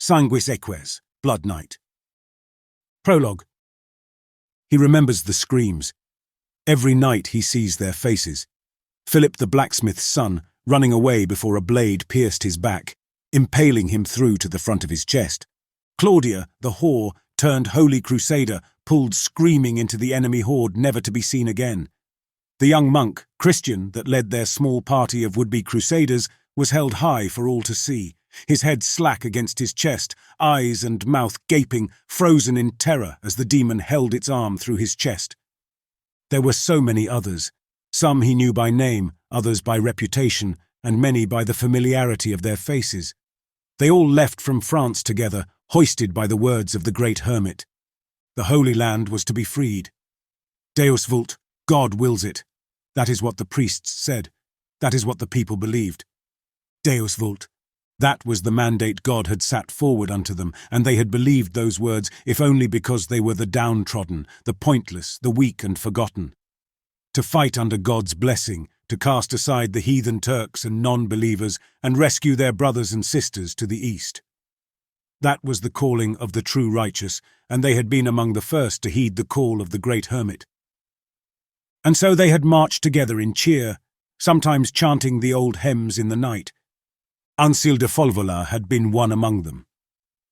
Sanguis Eques, Blood Night. Prologue. He remembers the screams. Every night he sees their faces. Philip the blacksmith's son, running away before a blade pierced his back, impaling him through to the front of his chest. Claudia, the whore, turned holy crusader, pulled screaming into the enemy horde never to be seen again. The young monk, Christian, that led their small party of would-be crusaders, was held high for all to see, his head slack against his chest, eyes and mouth gaping, frozen in terror as the demon held its arm through his chest. There were so many others. Some he knew by name, others by reputation, and many by the familiarity of their faces. They all left from France together, hoisted by the words of the great hermit. The Holy Land was to be freed. Deus vult, God wills it. That is what the priests said. That is what the people believed. Deus vult. That was the mandate God had sat forward unto them, and they had believed those words, if only because they were the downtrodden, the pointless, the weak and forgotten. To fight under God's blessing, to cast aside the heathen Turks and non-believers, and rescue their brothers and sisters to the east. That was the calling of the true righteous, and they had been among the first to heed the call of the great hermit. And so they had marched together in cheer, sometimes chanting the old hymns in the night. Anselm de Folvola had been one among them.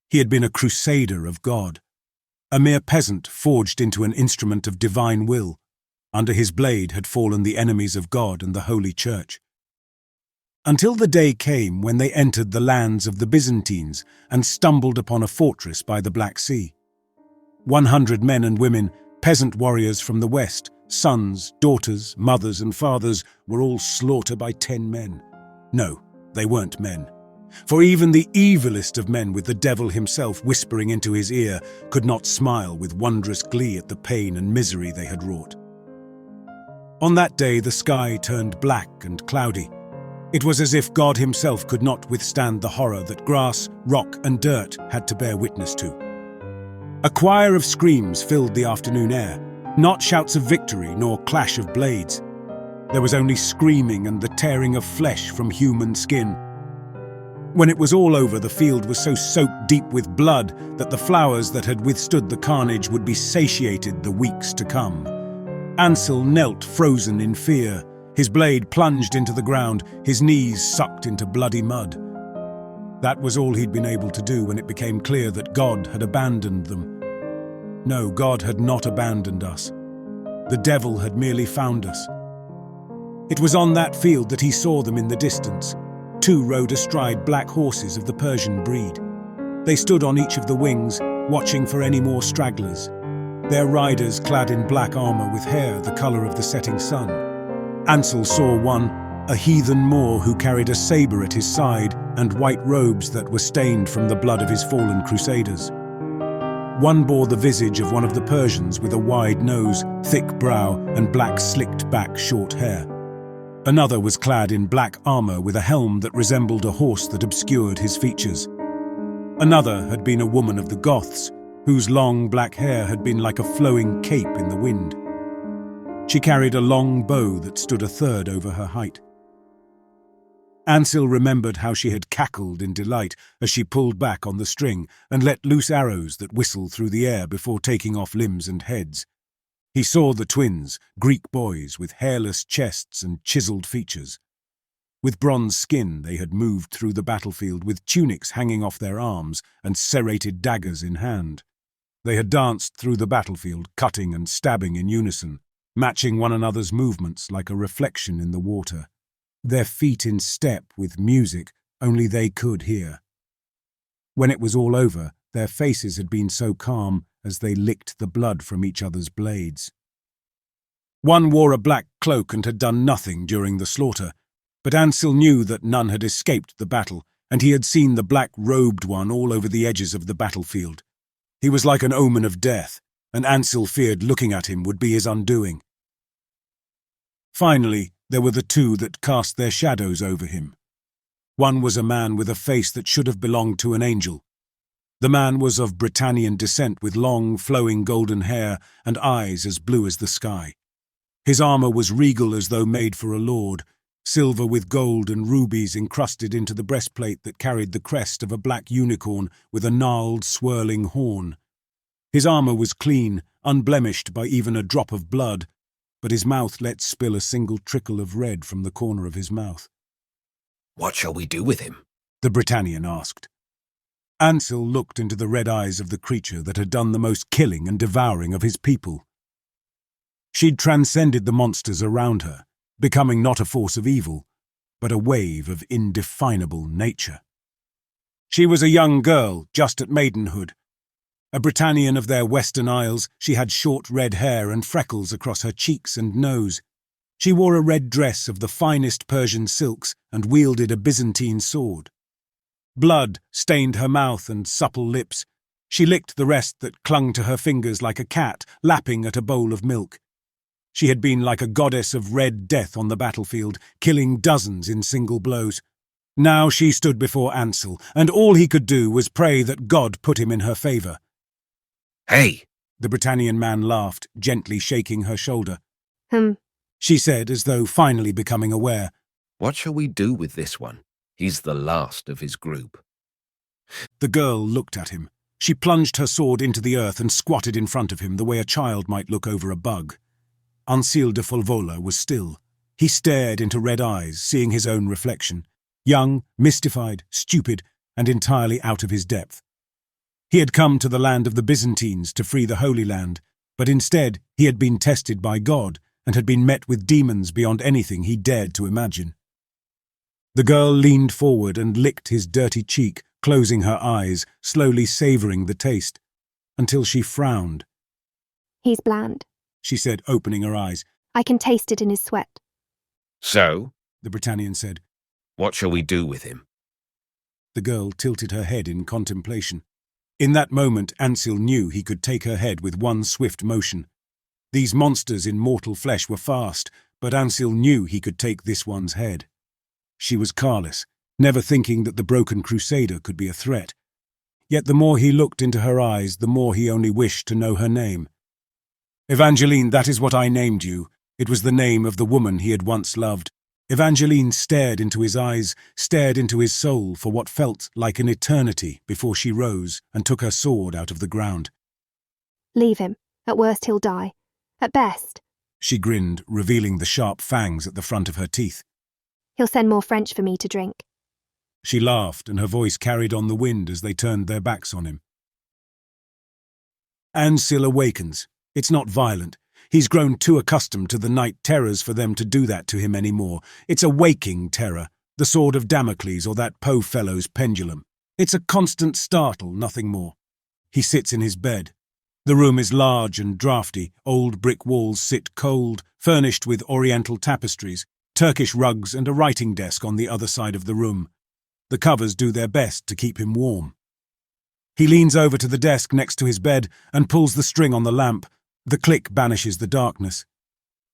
He had been a crusader of God, a mere peasant forged into an instrument of divine will. Under his blade had fallen the enemies of God and the Holy Church. Until the day came when they entered the lands of the Byzantines and stumbled upon a fortress by the Black Sea. 100 men and women, peasant warriors from the west, sons, daughters, mothers and fathers, were all slaughtered by 10 men. No, they weren't men. For even the evilest of men, with the devil himself whispering into his ear, could not smile with wondrous glee at the pain and misery they had wrought. On that day the sky turned black and cloudy. It was as if God himself could not withstand the horror that grass, rock and dirt had to bear witness to. A choir of screams filled the afternoon air, not shouts of victory nor clash of blades. There was only screaming and the tearing of flesh from human skin. When it was all over, the field was so soaked deep with blood that the flowers that had withstood the carnage would be satiated the weeks to come. Ansel knelt frozen in fear, his blade plunged into the ground, his knees sucked into bloody mud. That was all he'd been able to do when it became clear that God had abandoned them. No, God had not abandoned us. The devil had merely found us. It was on that field that he saw them in the distance. 2 rode astride black horses of the Persian breed. They stood on each of the wings, watching for any more stragglers. Their riders clad in black armor with hair the color of the setting sun. Ansel saw one, a heathen Moor who carried a saber at his side and white robes that were stained from the blood of his fallen crusaders. One bore the visage of one of the Persians with a wide nose, thick brow, and black slicked-back short hair. Another was clad in black armor with a helm that resembled a horse that obscured his features. Another had been a woman of the Goths, whose long black hair had been like a flowing cape in the wind. She carried a long bow that stood a third over her height. Ansel remembered how she had cackled in delight as she pulled back on the string and let loose arrows that whistled through the air before taking off limbs and heads. He saw the twins, Greek boys with hairless chests and chiseled features. With bronze skin they had moved through the battlefield with tunics hanging off their arms and serrated daggers in hand. They had danced through the battlefield, cutting and stabbing in unison, matching one another's movements like a reflection in the water. Their feet in step with music only they could hear. When it was all over, their faces had been so calm as they licked the blood from each other's blades. One wore a black cloak and had done nothing during the slaughter, but Ansel knew that none had escaped the battle, and he had seen the black-robed one all over the edges of the battlefield. He was like an omen of death, and Ansel feared looking at him would be his undoing. Finally, there were the 2 that cast their shadows over him. One was a man with a face that should have belonged to an angel. The man was of Britannian descent with long, flowing golden hair and eyes as blue as the sky. His armor was regal as though made for a lord. silver with gold and rubies encrusted into the breastplate that carried the crest of a black unicorn with a gnarled, swirling horn. His armor was clean, unblemished by even a drop of blood, but his mouth let spill a single trickle of red from the corner of his mouth. "What shall we do with him?" the Britannian asked. Ansel looked into the red eyes of the creature that had done the most killing and devouring of his people. She'd transcended the monsters around her, becoming not a force of evil, but a wave of indefinable nature. She was a young girl, just at maidenhood. A Britannian of their Western Isles, she had short red hair and freckles across her cheeks and nose. She wore a red dress of the finest Persian silks and wielded a Byzantine sword. Blood stained her mouth and supple lips. She licked the rest that clung to her fingers like a cat lapping at a bowl of milk. She had been like a goddess of red death on the battlefield, killing dozens in single blows. Now she stood before Ansel, and all he could do was pray that God put him in her favour. "Hey!" The Britannian man laughed, gently shaking her shoulder. She said, as though finally becoming aware. "What shall we do with this one? He's the last of his group." The girl looked at him. She plunged her sword into the earth and squatted in front of him the way a child might look over a bug. Ansel de Folvola was still. He stared into red eyes, seeing his own reflection. Young, mystified, stupid, and entirely out of his depth. He had come to the land of the Byzantines to free the Holy Land, but instead he had been tested by God and had been met with demons beyond anything he dared to imagine. The girl leaned forward and licked his dirty cheek, closing her eyes, slowly savouring the taste, until she frowned. "He's bland," she said, opening her eyes. "I can taste it in his sweat." "So?" the Britannian said. "What shall we do with him?" The girl tilted her head in contemplation. In that moment, Ansel knew he could take her head with one swift motion. These monsters in mortal flesh were fast, but Ansel knew he could take this one's head. She was careless, never thinking that the broken crusader could be a threat. Yet the more he looked into her eyes, the more he only wished to know her name. "Evangeline, that is what I named you." It was the name of the woman he had once loved. Evangeline stared into his eyes, stared into his soul for what felt like an eternity before she rose and took her sword out of the ground. "Leave him. At worst he'll die. At best," she grinned, revealing the sharp fangs at the front of her teeth. "he'll send more French for me to drink." She laughed, and her voice carried on the wind as they turned their backs on him. Ansel awakens. It's not violent. He's grown too accustomed to the night terrors for them to do that to him anymore. It's a waking terror, the sword of Damocles or that Poe fellow's pendulum. It's a constant startle, nothing more. He sits in his bed. The room is large and draughty. Old brick walls sit cold, furnished with oriental tapestries, Turkish rugs and a writing desk on the other side of the room. The covers do their best to keep him warm. He leans over to the desk next to his bed and pulls the string on the lamp. The click banishes the darkness.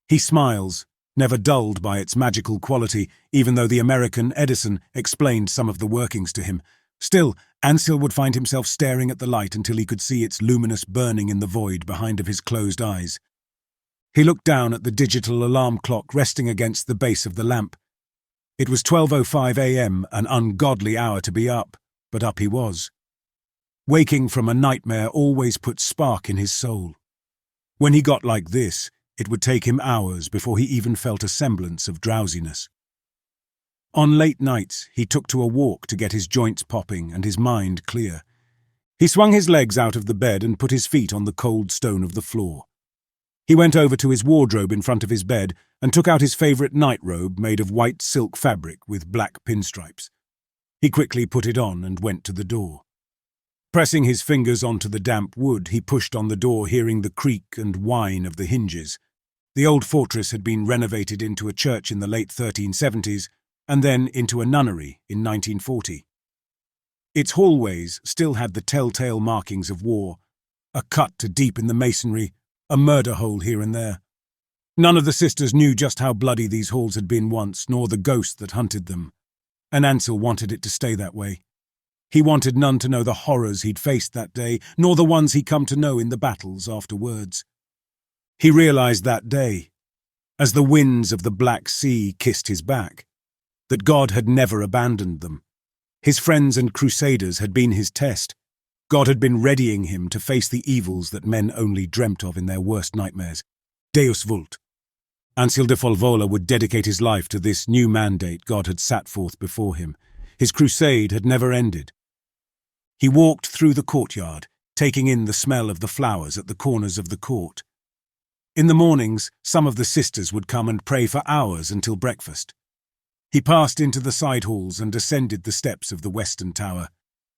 He smiles, never dulled by its magical quality, even though the American Edison explained some of the workings to him. Still, Ansel would find himself staring at the light until he could see its luminous burning in the void behind of his closed eyes. He looked down at the digital alarm clock resting against the base of the lamp. It was 12:05 a.m., an ungodly hour to be up, but up he was. Waking from a nightmare always put spark in his soul. When he got like this, it would take him hours before he even felt a semblance of drowsiness. On late nights, he took to a walk to get his joints popping and his mind clear. He swung his legs out of the bed and put his feet on the cold stone of the floor. He went over to his wardrobe in front of his bed and took out his favourite night robe made of white silk fabric with black pinstripes. He quickly put it on and went to the door. Pressing his fingers onto the damp wood, he pushed on the door, hearing the creak and whine of the hinges. The old fortress had been renovated into a church in the late 1370s and then into a nunnery in 1940. Its hallways still had the telltale markings of war, a cut to deep in the masonry, a murder hole here and there. None of the sisters knew just how bloody these halls had been once, nor the ghost that hunted them, and Ansel wanted it to stay that way. He wanted none to know the horrors he'd faced that day, nor the ones he'd come to know in the battles afterwards. He realized that day, as the winds of the Black Sea kissed his back, that God had never abandoned them. His friends and crusaders had been his test. God had been readying him to face the evils that men only dreamt of in their worst nightmares. Deus vult. Ansil de Folvola would dedicate his life to this new mandate God had set forth before him. His crusade had never ended. He walked through the courtyard, taking in the smell of the flowers at the corners of the court. In the mornings, some of the sisters would come and pray for hours until breakfast. He passed into the side halls and ascended the steps of the western tower.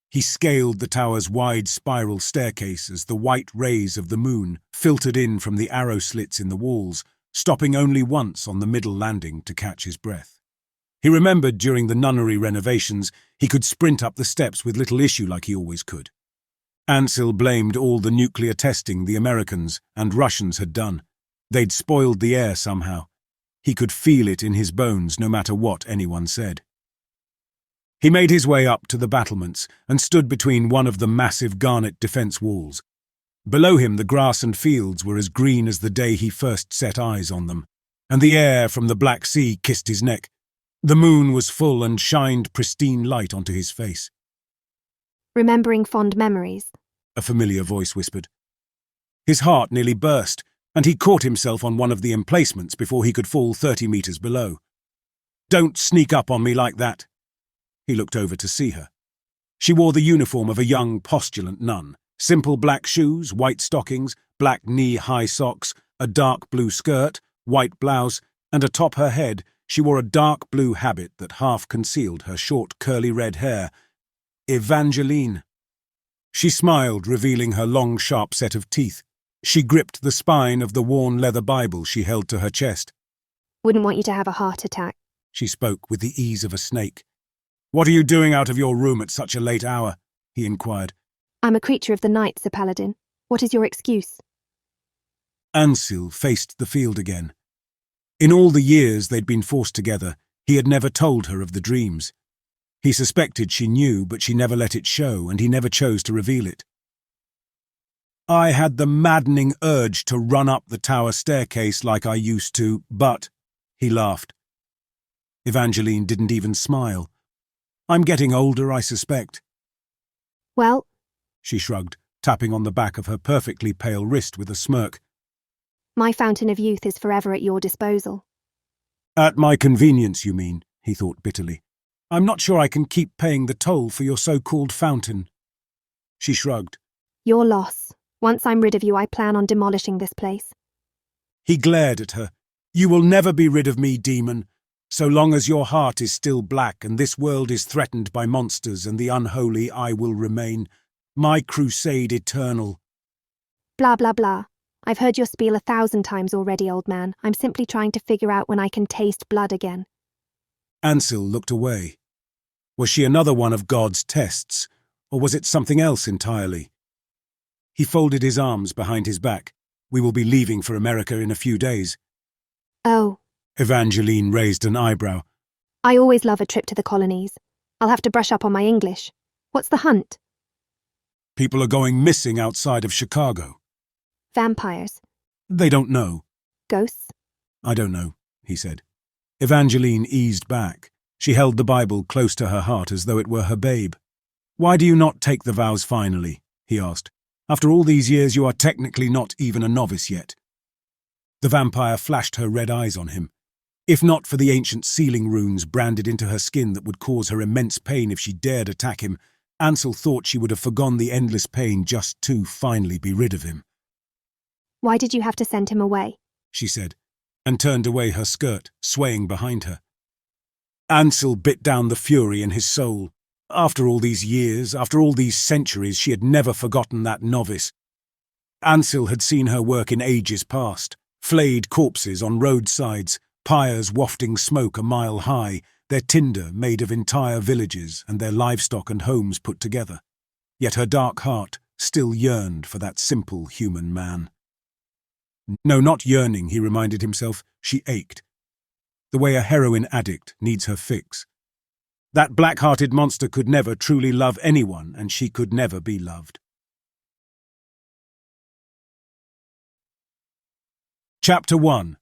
He scaled the tower's wide spiral staircase as the white rays of the moon filtered in from the arrow slits in the walls, stopping only once on the middle landing to catch his breath. He remembered during the nunnery renovations he could sprint up the steps with little issue like he always could. Ansil blamed all the nuclear testing the Americans and Russians had done. They'd spoiled the air somehow. He could feel it in his bones no matter what anyone said. He made his way up to the battlements and stood between one of the massive garnet defense walls. Below him the grass and fields were as green as the day he first set eyes on them, and the air from the Black Sea kissed his neck. The moon was full and shined pristine light onto his face. Remembering fond memories. A familiar voice whispered. His heart nearly burst, and he caught himself on one of the emplacements before he could fall 30 meters below. "Don't sneak up on me like that." He looked over to see her. She wore the uniform of a young postulant nun. Simple black shoes, white stockings, black knee-high socks, a dark blue skirt, white blouse, and atop her head she wore a dark blue habit that half concealed her short curly red hair. Evangeline. She smiled, revealing her long sharp set of teeth. She gripped the spine of the worn leather Bible she held to her chest. Wouldn't want you to have a heart attack. She spoke with the ease of a snake. "What are you doing out of your room at such a late hour?" he inquired. I'm a creature of the night, Sir Paladin. What is your excuse? Ansil faced the field again. In all the years they'd been forced together, he had never told her of the dreams. He suspected she knew, but she never let it show, and he never chose to reveal it. "I had the maddening urge to run up the tower staircase like I used to, but—" he laughed. Evangeline didn't even smile. "I'm getting older, I suspect." Well, She shrugged, tapping on the back of her perfectly pale wrist with a smirk. my fountain of youth is forever at your disposal. "At my convenience, you mean," he thought bitterly. "I'm not sure I can keep paying the toll for your so-called fountain." She shrugged. Your loss. Once I'm rid of you, I plan on demolishing this place. He glared at her. "You will never be rid of me, demon. So long as your heart is still black and this world is threatened by monsters and the unholy, I will remain. My crusade eternal." Blah, blah, blah. I've heard your spiel 1,000 times already, old man. I'm simply trying to figure out when I can taste blood again. Ansil looked away. Was she another one of God's tests, or was it something else entirely? He folded his arms behind his back. "We will be leaving for America in a few days." Oh, Evangeline raised an eyebrow. I always love a trip to the colonies. I'll have to brush up on my English. What's the hunt? "People are going missing outside of Chicago." Vampires? "They don't know." Ghosts? "I don't know," he said. Evangeline eased back. She held the Bible close to her heart as though it were her babe. "Why do you not take the vows finally?" he asked. "After all these years, you are technically not even a novice yet." The vampire flashed her red eyes on him. If not for the ancient sealing runes branded into her skin that would cause her immense pain if she dared attack him, Ansil thought she would have forgone the endless pain just to finally be rid of him. Why did you have to send him away? She said, and turned away her skirt, swaying behind her. Ansil bit down the fury in his soul. After all these years, after all these centuries, she had never forgotten that novice. Ansil had seen her work in ages past, flayed corpses on roadsides, pyres wafting smoke a mile high, their tinder made of entire villages and their livestock and homes put together. Yet her dark heart still yearned for that simple human man. No, not yearning, he reminded himself. She ached. The way a heroin addict needs her fix. That black-hearted monster could never truly love anyone, and she could never be loved. Chapter 1.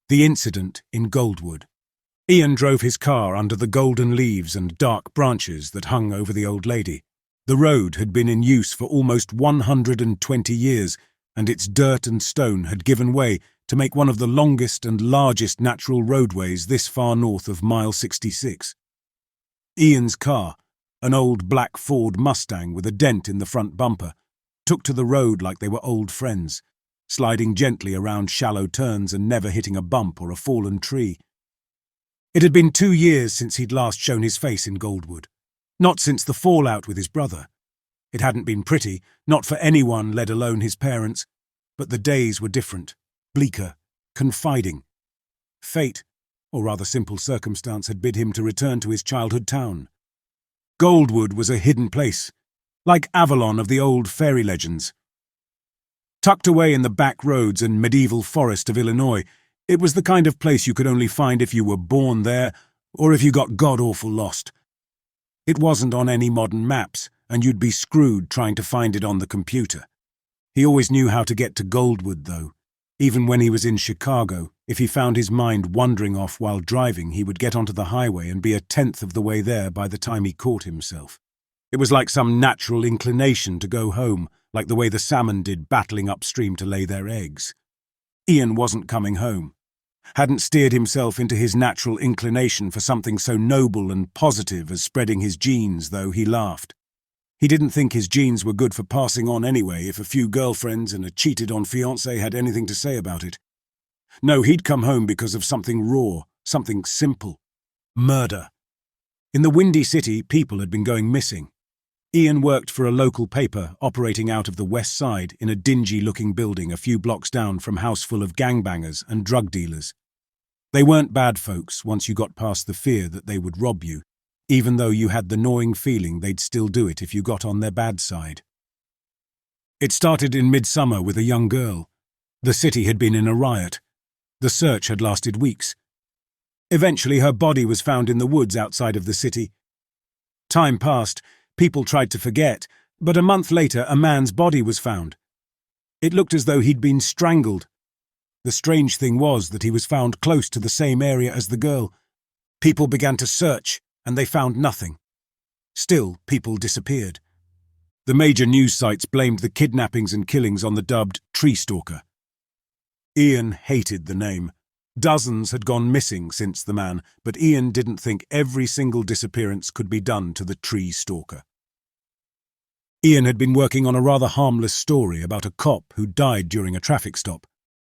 The incident in Goldwood. Ian drove his car under the golden leaves and dark branches that hung over the old lady. The road had been in use for almost 120 years, and its dirt and stone had given way to make one of the longest and largest natural roadways this far north of Mile 66. Ian's car, an old black Ford Mustang with a dent in the front bumper, took to the road like they were old friends, sliding gently around shallow turns and never hitting a bump or a fallen tree. It had been 2 years since he'd last shown his face in Goldwood, not since the fallout with his brother. It hadn't been pretty, not for anyone, let alone his parents, but the days were different, bleaker, confiding. Fate, or rather simple circumstance, had bid him to return to his childhood town. Goldwood was a hidden place, like Avalon of the old fairy legends. Tucked away in the back roads and medieval forest of Illinois, it was the kind of place you could only find if you were born there or if you got god-awful lost. It wasn't on any modern maps, and you'd be screwed trying to find it on the computer. He always knew how to get to Goldwood, though. Even when he was in Chicago, if he found his mind wandering off while driving, he would get onto the highway and be a tenth of the way there by the time he caught himself. It was like some natural inclination to go home, like the way the salmon did battling upstream to lay their eggs. Ian wasn't coming home. Hadn't steered himself into his natural inclination for something so noble and positive as spreading his genes, though, he laughed. He didn't think his genes were good for passing on anyway if a few girlfriends and a cheated-on fiancé had anything to say about it. No, he'd come home because of something raw, something simple. Murder. In the Windy City, people had been going missing. Ian worked for a local paper operating out of the West Side in a dingy-looking building a few blocks down from a house full of gangbangers and drug dealers. They weren't bad folks once you got past the fear that they would rob you, even though you had the gnawing feeling they'd still do it if you got on their bad side. It started in midsummer with a young girl. The city had been in a riot. The search had lasted weeks. Eventually her body was found in the woods outside of the city. Time passed. People tried to forget, but a month later a man's body was found. It looked as though he'd been strangled. The strange thing was that he was found close to the same area as the girl. People began to search, and they found nothing. Still, people disappeared. The major news sites blamed the kidnappings and killings on the dubbed Tree Stalker. Ian hated the name. Dozens had gone missing since the man, but Ian didn't think every single disappearance could be done to the Tree Stalker. Ian had been working on a rather harmless story about a cop who died during a traffic stop.